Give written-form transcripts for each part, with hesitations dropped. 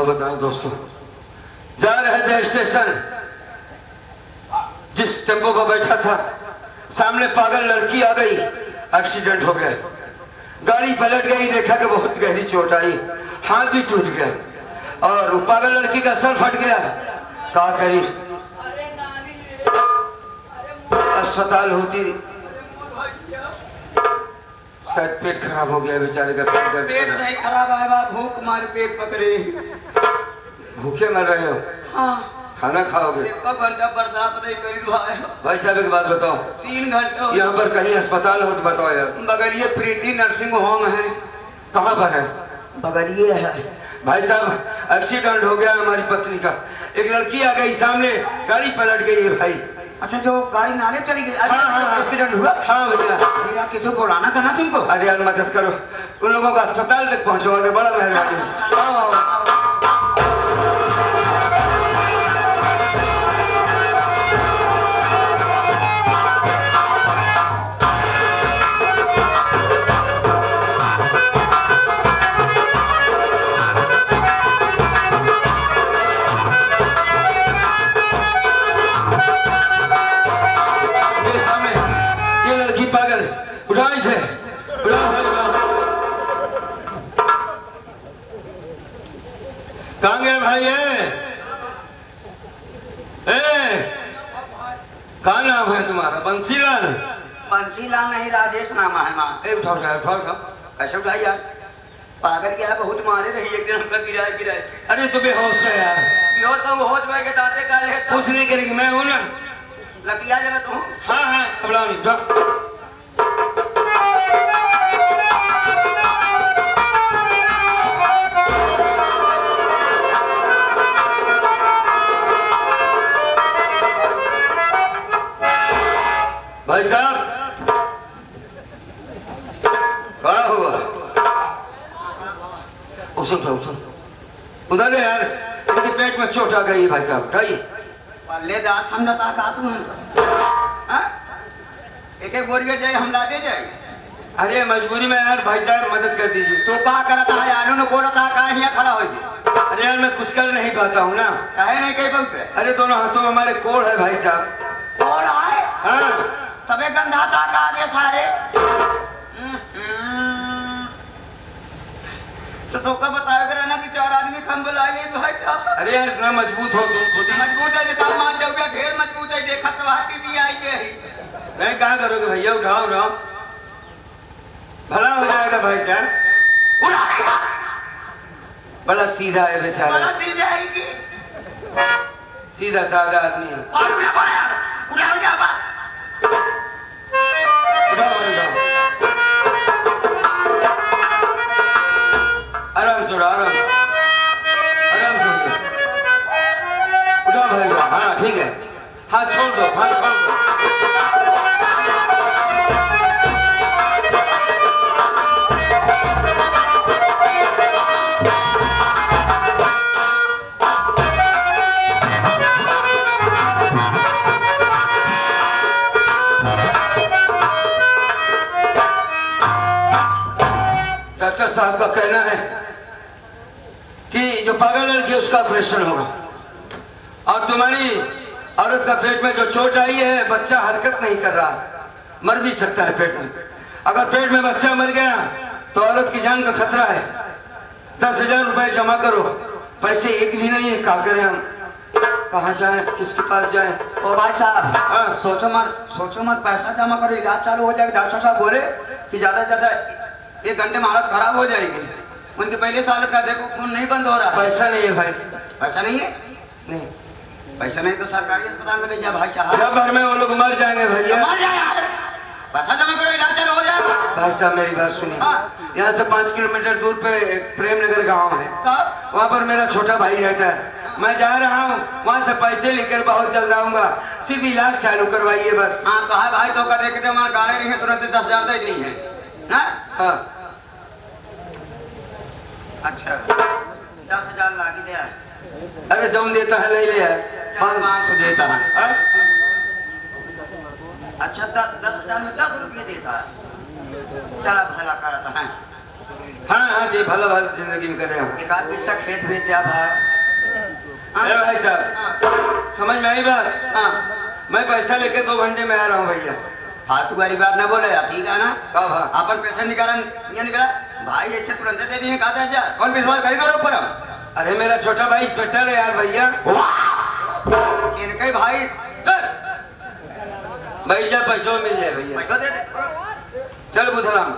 बताएं दोस्तों, जा रहे थे स्टेशन, जिस टेम्पो पर बैठा था सामने पागल लड़की आ गई, एक्सीडेंट हो गया, गाड़ी पलट गई, देखा कि बहुत गहरी चोट आई, हाथ भी टूट गया और वो पागल लड़की का सर फट गया। क्या करी, अस्पताल होती, शायद पेट खराब हो गया बेचारे का। पेट नहीं खराब है बा, भूख मारे पेट पकड़े। भूखे मर रहे हो? हाँ। खाना खाओगे? एक घंटा बर्दाश्त नहीं करी भाई। भाई साहब एक बात बताओ, 3 घंटे यहाँ पर कहीं अस्पताल हो तो बताओ यार। बगलिए प्रीति नर्सिंग होम है। कहाँ पर है? बगलिए है। भाई साहब एक्सीडेंट हो गया हमारी पत्नी का, एक लड़की आ गई सामने, गाड़ी पलट गई है भाई। अच्छा, जो गाड़ी नाले चली गई? हाँ, एक्सीडेंट हुआ? हाँ भैया। अरे यार, किसी को बुलाना था ना तुमको। अरे यार मदद करो, उन लोगों को अस्पताल तक पहुंचवाने, बड़ा मेहरबानी। कहाँ गए भाई है? कहाँ नाम है तुम्हारा? बंसीलाल? बंसीलाल नहीं, राजेश नाम है। माँ उठाओ उठाओ उठाओ उठाओ। कैसे उठाई यार? पागल क्या है, बहुत मारे रही एक दिन हमका गिराए। अरे तो बेहोश है यार। बेहोश तो होश में के दाते का ले कुछ नहीं करेगी, मैं हूँ ना। लपिया जब तू। हाँ हाँ, घबराओ नहीं, उठाओ। भाई साहब क्या हुआ? उसे उधर यार, इनके पेट में चोट आ गई भाई साहब, उठाइए। पल्ले दास समझता का तू एक बोरिया जाए, हम ला दे जाए। अरे मजबूरी में यार भाई साहब मदद कर दीजिए। तो क्या करता है? आलू ने बोला था कहा यहाँ खड़ा हो जाए। अरे यार मैं कुछ कर नहीं पाता हूँ ना। कहे नहीं कहीं पहुँचे? अरे दोनों हाथों में हमारे कोड़ है भाई साहब। कोड़ है? हाँ। तबे गंधा था का सारे। तो कब बताओगे ना कि 4 आदमी कम बुला ले भाई साहब। अरे यार इतना मजबूत हो तुम, खुद ही मजबूत है, काम मान जाओगे, ढेर मजबूत है, देखा तो टीवी आई है। नहीं क्या करोगे भैया, उठाओ उठाओ, भला हो जाएगा भाई साहब। उड़ा बड़ा सीधा है बेचारा। बड़ा सीधा है कि सीधा साधा आदमी है। और उड़ा जा बस। आराम से आराम से उठा भाई। हाँ ठीक है, हाथ छोड़ दो, हाथ छोड़ दो। डॉक्टर साहब का कहना है कि जो पागल लड़की है उसका ऑपरेशन होगा, और तुम्हारी औरत का पेट में जो चोट आई है, बच्चा हरकत नहीं कर रहा, मर भी सकता है पेट में। अगर पेट में बच्चा मर गया तो औरत की जान का खतरा है। 10,000 रुपए जमा करो। पैसे एक भी नहीं है, क्या करें हम? कहाँ जाएं, किसके पास जाएं? ओ भाई साहब, हाँ। सोचो मत, पैसा जमा करो, इलाज चालू हो जाएगा। डॉक्टर साहब बोले कि ज्यादा से ज्यादा 1 घंटे में हालत खराब हो जाएगी। उनकी पहले से हालत का देखो, खून नहीं बंद हो रहा। पैसा नहीं है भाई। पैसा नहीं है? नहीं, पैसा नहीं तो सरकारी अस्पताल में ले जा भाई साहब। जब भर में वो लोग मर जाएंगे भैया। मर जाए यार, पैसा जमा करो, इलाज चालू हो जाएगा। भाई साहब मेरी बात सुनिए। हाँ। यहाँ से 5 किलोमीटर दूर पे एक प्रेम नगर गाँव है, वहाँ पर मेरा छोटा भाई रहता है। मैं जा रहा हूँ, वहाँ से पैसे लेकर बहुत जल्द आऊंगा, सिर्फ इलाज चालू करवाइए बस। हाँ कहा भाई, तो कर देखते हमारे गाड़ी नहीं है, तुरंत 10,000 दे दी है। हाँ अच्छा, 10,000 लागी दे यार। अरे जौन देता है ले ले यार, 500 देता है। अच्छा 10,000 में 10 रुपये देता है। चला भला करता है। हाँ हाँ जी, भला भला जिंदगी में करे हम। एक आध हिस्सा खेत भेज दिया भाई। अरे भाई साहब, समझ में आई बात? हाँ, मैं पैसा लेके 2 घंटे में आ रहा हूँ भैया। फालतू वाली बात ना बोले, ठीक है ना? कब? हाँ अपन पैसा निकाला, ये निकाला भाई, ऐसे तुरंत दे दिए 1000। कौन विश्वास करेगा ऊपर हम? अरे मेरा छोटा भाई इंस्पेक्टर है यार भैया। इनके भाई भैया पैसों में मिल जाए भैया। पैसा दे दे। चल बुधराम,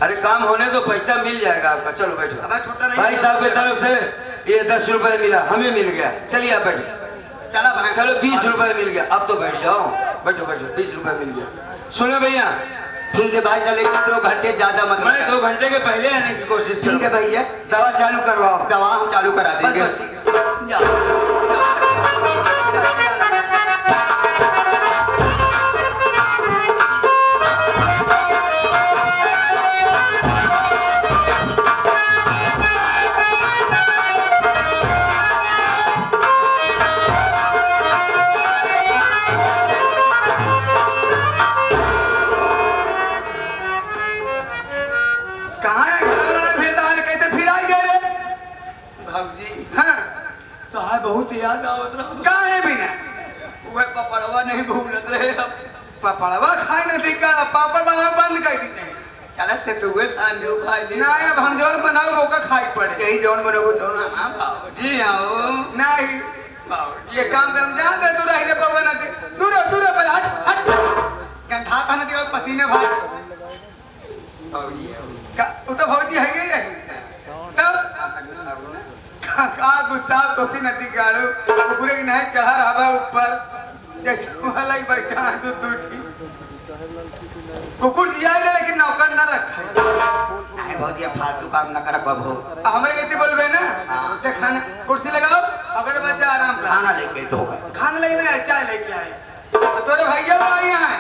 अरे काम होने तो पैसा मिल जाएगा आपका। चलो बैठो। अगर छोटा नहीं भाई साहब की तरफ से ये 10 रुपए मिला, हमें मिल गया। चलिए आप बैठो। चला भाई, चलो 20 रुपए मिल गया। अब तो बैठ जाओ, बैठो बैठो। 20 रुपए मिल गया। सुनो भैया, ठीक है भाई, चलेगा 2 घंटे ज्यादा मत। मैं 2 घंटे के पहले आने की कोशिश ठीक है भैया, दवा चालू करवाओ। दवा हम चालू करा देंगे। बस, कहाँ है घर वाला फिरता है, कैसे फिर आई गए रे? भाजी हाँ, तो हाँ बहुत याद आवत रहा। कहाँ है बिना? वह पपड़वा नहीं भूलत रहे अब। पापड़वा खाई न थी का, पापड़ बनाओ बंद कर दी। चला से तू वे सांझो खा ली। ना अब हम जो बनाओ वो का खाई पड़े। यही जौन बनोगो तो ना। हाँ बाबूजी, आओ नहीं, बाबूजी। ये काम हम जान दे, तू रही पापा न थे। दूर दूर पर हट हट। गंधा का न दिया पसीने भाई। बाबूजी का वो तो भौजी है ये तब का गुस्सा तो सी नदी गाड़ो पूरे नहीं चढ़ा रहा ऊपर जैसे वाला ही बैठा है दूध दूठी कुकुर दिया है लेकिन नौकर न रखा नहीं भौजी, फालतू काम न कर बाबू। हमारे कहते बोलबे ना ते खाना कुर्सी लगाओ, अगर बच्चा आराम कर खाना लेके तो होगा। खाना लेना है, चाय लेके आए तोरे भैया लोग आए हैं।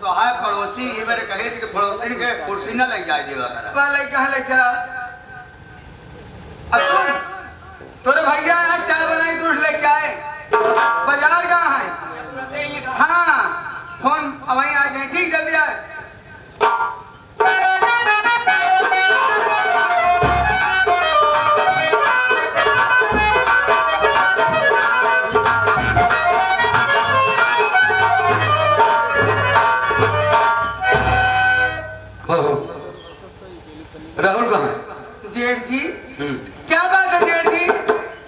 तो हाय पड़ोसी ये मेरे कहे थे कि पड़ोसी के कुर्सी न ले जाए देवा करा। वाले कहाँ लेके आ अब तोरे भैया आज चाय बनाई दूध लेके आए। बाजार कहाँ है? हाँ फोन वहीं आ गए, ठीक जल्दी आए। राहुल कहाँ है? जेठ जी क्या बात है जेठ जी,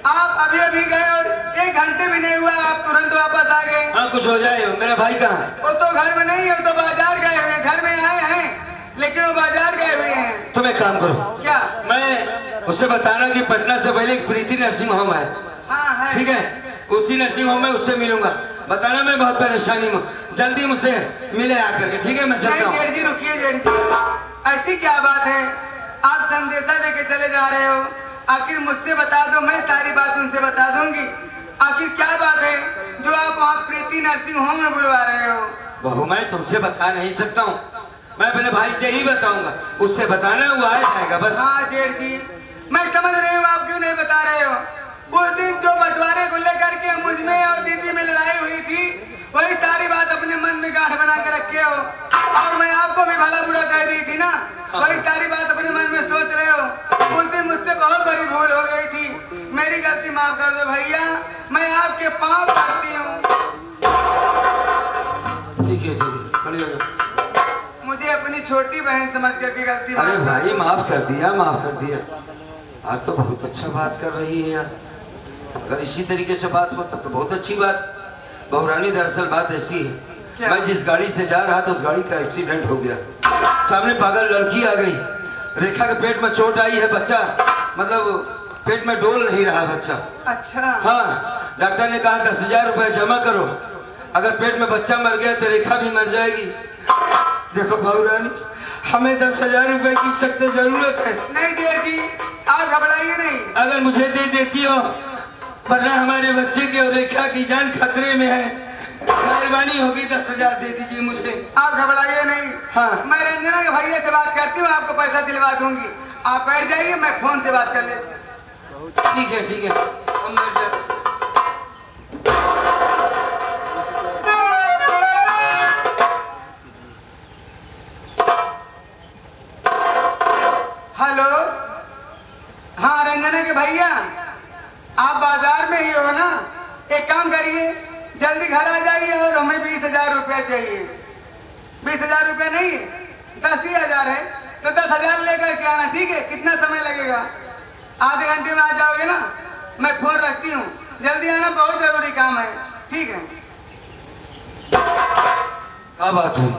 आप अभी अभी गए और 1 घंटे भी नहीं हुआ आप तुरंत वापस आ गए। हाँ कुछ हो जाए। मेरा भाई कहाँ है? वो तो घर में नहीं है, वो तो बाजार गए हुए हैं। घर में आए हैं लेकिन वो बाजार गए हुए हैं। तुम एक काम करो, क्या? मैं उसे बताना कि पटना से पहले एक प्रीति नर्सिंग होम है। हाँ है। ठीक है, उसी नर्सिंग होम में उससे मिलूंगा। बताना मैं बहुत परेशानी में, जल्दी मुझसे मिले आकर के। ठीक है, मैं चलता नहीं हूँ। जेठ जी रुकिए जेठ जी, ऐसी क्या बात है? आप संदेशा देके चले जा रहे हो, आखिर मुझसे बता दो, मैं सारी बात उनसे बता दूंगी। आखिर क्या बात है जो आप वहाँ प्रीति नर्सिंग होम में बुलवा रहे हो? बहू मैं तुमसे बता नहीं सकता हूँ, मैं अपने भाई से ही बताऊंगा। उससे बताना वो आ जाएगा बस। हाँ जेठ जी, मैं समझ रही हूँ आप क्यों नहीं बता रहे हो। उस दिन जो बंटवारे को लेकर के मुझ में और दीदी में लड़ाई हुई थी, वही सारी बात अपने मन में गांठ बना के रखे हो। और मैं आपको भी भला बुरा कह दी थी ना, वही सारी बात अपने मन में सोच रहे हो। उस दिन मुझसे बहुत बड़ी भूल हो गई थी, मेरी गलती माफ कर दो भैया, मैं आपके पाँव पड़ती हूँ। ठीक है खड़ी हो जाओ। मुझे अपनी छोटी बहन समझ करके गलती अरे माफ कर भाई माफ कर दिया, माफ कर दिया। आज तो बहुत अच्छा बात कर रही है यार। अगर इसी तरीके से बात हो तब तो बहुत अच्छी बात। बहुरानी दरअसल बात ऐसी है, क्या? मैं जिस गाड़ी से जा रहा था उस गाड़ी का एक्सीडेंट हो गया। सामने पागल लड़की आ गई, रेखा के पेट में चोट आई है। बच्चा मतलब पेट में डोल नहीं रहा बच्चा। अच्छा हाँ, डॉक्टर ने कहा 10,000 रुपए जमा करो, अगर पेट में बच्चा मर गया तो रेखा भी मर जाएगी। देखो बहुरानी, हमें 10,000 रुपए की सख्त जरूरत है। नहीं जेठ जी, आप घबराइए नहीं। अगर मुझे दे देती हो, वरना हमारे बच्चे की और रेखा की जान खतरे में है। मेहरबानी होगी 10,000 दे दीजिए मुझे। आप घबराइए नहीं। हाँ। मैं रंजना के भैया से बात करती हूँ, आपको पैसा दिलवा दूंगी। आप बैठ जाइए, मैं फोन से बात कर लेती हूँ। ठीक है ठीक है, हम बैठ जाए। जल्दी घर आ जाइए और हमें 20,000 रुपया चाहिए। 20,000 रुपया नहीं 10,000 है तो 10,000 लेकर के आना, ठीक है? कितना समय लगेगा? आधे घंटे में आ जाओगे ना? मैं फोन रखती हूँ, जल्दी आना, बहुत जरूरी काम है, ठीक है? क्या बात हुई?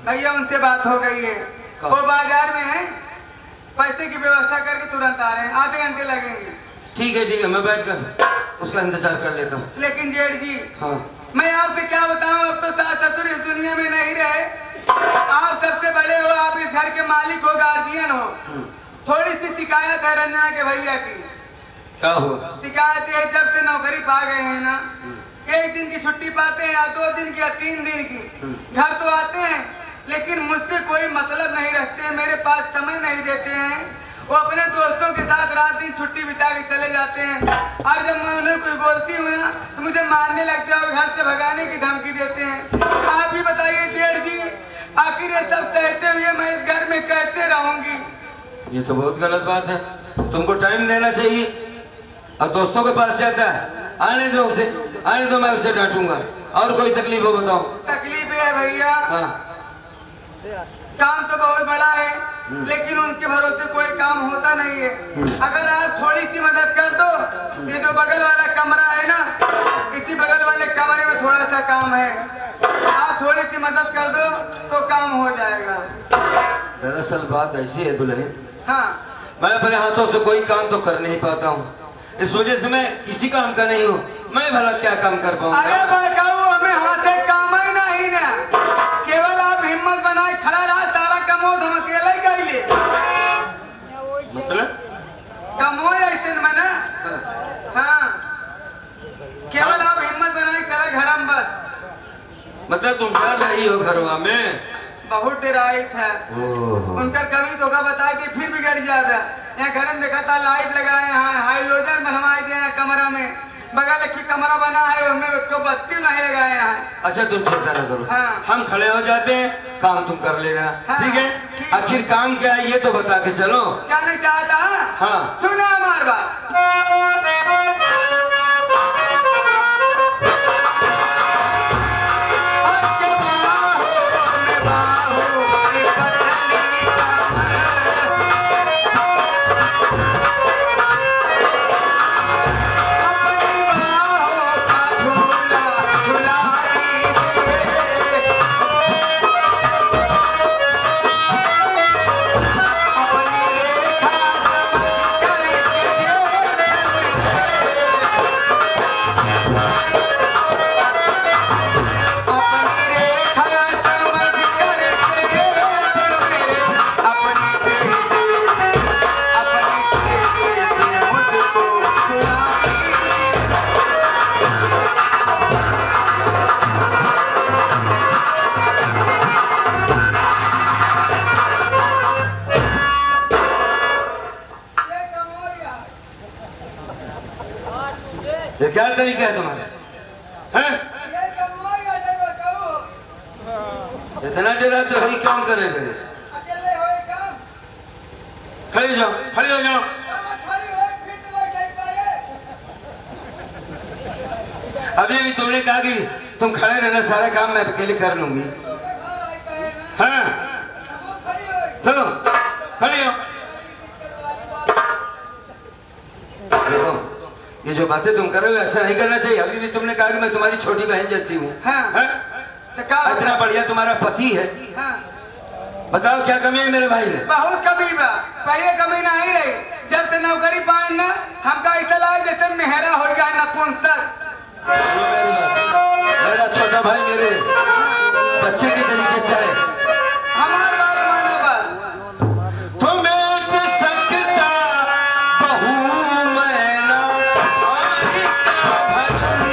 भैया उनसे बात हो गई है, वो बाजार में है, पैसे की व्यवस्था करके तुरंत आ रहे हैं, आधे घंटे लगेंगे। ठीक है, मैं बैठकर उसका इंतजार कर लेता हूँ। लेकिन जेठ जी, हाँ, मैं आपसे क्या बताऊं, अब तो सास ससुर इस दुनिया में नहीं रहे। आप सबसे बड़े हो, आप इस घर के मालिक हो, गार्जियन हो। थोड़ी सी शिकायत है रंजना के भैया की। क्या हुआ? शिकायत है, जब से नौकरी पा गए हैं ना, 1 दिन की छुट्टी पाते हैं या 2 दिन की या 3 दिन की। घर तो आते हैं लेकिन मुझसे कोई मतलब नहीं रखते हैं, मेरे पास समय नहीं देते हैं। वो अपने दोस्तों के साथ रात दिन छुट्टी बिता के चले जाते हैं, और जब मैं उन्हें कुछ बोलती हूँ ना तो मुझे मारने लगते हैं और घर से भगाने की धमकी देते हैं। आप ही बताइए जेठ जी, आखिर ये सब सहते हुए मैं इस घर में कैसे रहूंगी? ये तो बहुत गलत बात है। तुमको टाइम देना चाहिए और दोस्तों के पास जाता है। आने दो उसे, आने दो, मैं उसे डांटूंगा। और कोई तकलीफ हो बताओ? तकलीफ है भैया, हाँ, काम तो बहुत बड़ा है लेकिन उनके भरोसे कोई काम होता नहीं है। अगर आप थोड़ी सी मदद कर दो, ये जो बगल वाला कमरा है ना, इसी बगल वाले कमरे में थोड़ा सा काम है, आप थोड़ी सी मदद कर दो तो काम हो जाएगा। दरअसल बात ऐसी है दुल्हन, हाँ, मैं अपने हाथों से कोई काम तो कर नहीं पाता हूँ, इस वजह से मैं किसी काम का नहीं हूँ। मैं भला क्या काम कर पाऊंगा? अरे बताओ, हमें हाथे काम ही नहीं ना, केवल आप हिम्मत बनाए खड़ा रहा, सारा कमोद हम अकेले ही कर लिए। मतलब कमो ऐसे में ना, हाँ, केवल आप हिम्मत बनाए खड़ा घर हम बस। मतलब तुम डर रही हो घरवा में? बहुत डराइत है। ओहो। उनका कभी धोखा बता के फिर बिगड़ जाएगा। यहाँ घर में देखा था लाइट लगाए हैं, हाइड्रोजन बनवाए गए हैं कमरा में, बगल की कमरा बना है उसमें उसको बत्ती नहीं लगाए हैं। अच्छा तुम चिंता न करो, हाँ। हम खड़े हो जाते हैं, काम तुम कर लेना। हाँ, ठीक है? ठीक। आखिर काम क्या है ये तो बता के चलो। क्या नहीं चाहता? हाँ। सुना हमार बात। ये क्या तरीका है तुम्हारा? हैं? इतना डराते रही, काम करे मेरे? खड़े जाओ, खड़े हो जाओ। अभी भी तुमने कहा कि तुम खड़े रहना, सारा काम मैं अकेले कर लूंगी। हाँ, तो खड़े हो। देखो, ये जो बातें तुम कर रहे हो ऐसा नहीं करना चाहिए। अभी भी तुमने कहा कि मैं तुम्हारी छोटी बहन जैसी हूँ। हाँ। तो क्या इतना बढ़िया तुम्हारा पति है, हाँ। बताओ क्या कमी है मेरे भाई में? बहुत कमी बा, पहले कमी नहीं रही। जब से नौकरी पाए ना, हमका ऐसा लगा जैसे मेहरा हो गया नपुंसक। मेरा छोटा भाई मेरे बच्चे के तरीके से है। हमारी बात मानो बस। तुम बेच सकता बहू मैना भाई का भजन।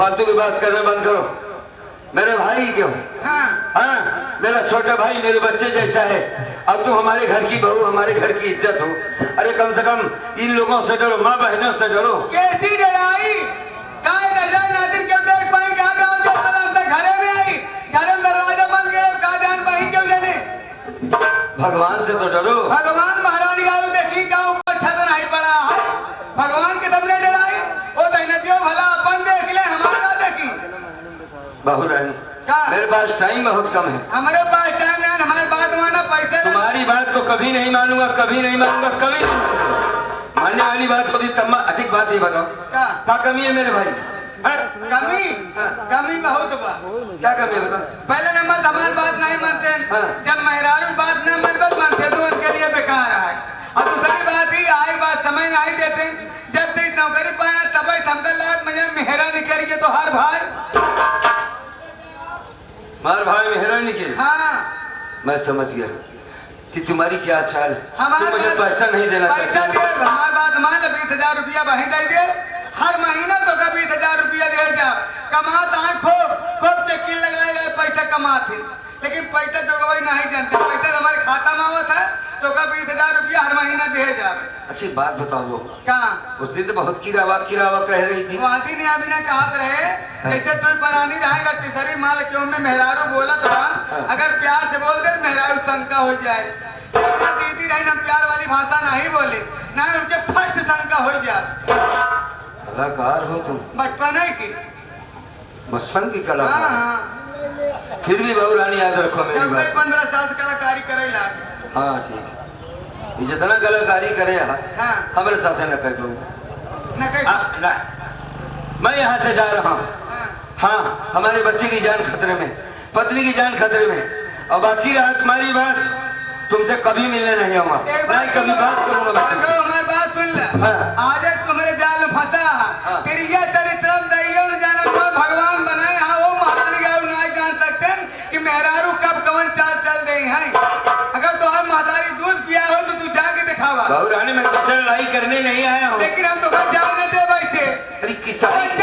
फालतू की बात करना बंद करो। मेरे भाई क्यों? हाँ हाँ, मेरा छोटा भाई मेरे बच्चे जैसा है। अब तुम हमारे घर की बहू, हमारे घर की इज्जत हो। अरे कम से कम इन लोगों से डरो, माँ बहनों से डरो। कैसी डराई काय नजर नाजिर क्यों देख पाई क्या गांव जो सलाम तक घरे में आई घरे में दरवाजा बंद गया का जान पाई क्यों जाने। भगवान से तो डरो। भगवान महारानी गाँव देखी का ऊपर छत नहीं पड़ा है भगवान के तब ने डराई वो तैनतियों भला अपन देख ले हमारा देखी। बहू रानी का मेरे पास टाइम बहुत कम है। हमारे पास टाइम नहीं हमारे बात माना पैसे नहीं। तुम्हारी बात तो कभी नहीं मानूंगा, कभी नहीं मानूंगा, कभी नहीं मानूंगा। मानने वाली बात होती तब अच्छी बात ये बताओ क्या कमी है मेरे भाई? कमी कमी बहुत बा। क्या कमी है बताओ? पहले नंबर हमारी बात नहीं मानते जब मेहरारू बात न मन मन से तो उनके लिए बेकार है। और दूसरी बात ही आई बात समय नहीं देते जब से नौकरी पाया तब समझ लात मुझे मेहरा निकल के तो हर भाई मार भाई मेहरानी के। हाँ मैं समझ गया कि तुम्हारी क्या चाल। तुम मुझे पैसा नहीं देना पैसा चाहते। दे हमारी बात मान 20,000 रुपया वहीं दे दे हर महीना तो का 20,000 रुपया दे जा कमाता है खूब खूब चेकिन लगाए गए पैसा कमाते लेकिन पैसा जो वही नहीं जानते पैसा हमारे खाता में आवत है तो का 20,000 रुपया हर महीना दे जावे। अच्छी बात बताओ वो का उस दिन तो बहुत किरावा कह रही थी। वादी ने अभी ना कहत रहे जैसे तू परानी रहेगा तीसरी माल क्यों में मेहरारू बोला था अगर प्यार से बोल दे मेहरारू शंका हो जाए। दीदी रही ना प्यार वाली भाषा नहीं बोले ना उनके फट से शंका हो जाए। कलाकार हो तुम, बचपन है की बचपन की हाँ कलाकार। हाँ फिर भी बहू रानी याद रखो मेरी जब बात। 15 साल से कलाकारी करे लागे। हाँ ठीक है, ये जितना कलाकारी करे हाँ हमारे साथ न कह दो। न कह ना मैं यहाँ से जा रहा हूँ। हाँ हमारे बच्चे की जान खतरे में, पत्नी की जान खतरे में। और बाकी रहा तुम्हारी बात, तुमसे कभी मिलने नहीं आऊंगा, नहीं कभी बात करूंगा। हमारी बात सुन ले आज तुम्हारे जाल में फंसा तेरी यह चरित्र दैयो न जाना तो भगवान बनाए हाँ वो महारानी गाँव नहीं जान सकते कि मेहरारू कब कवन चाल चल गई है। अगर तो हम महतारी दूध पिया हो तो तू जाके दिखावा। बहू रानी मैं तुझसे लड़ाई करने नहीं आया हूँ। लेकिन हम तो जान दे वैसे अरे किसान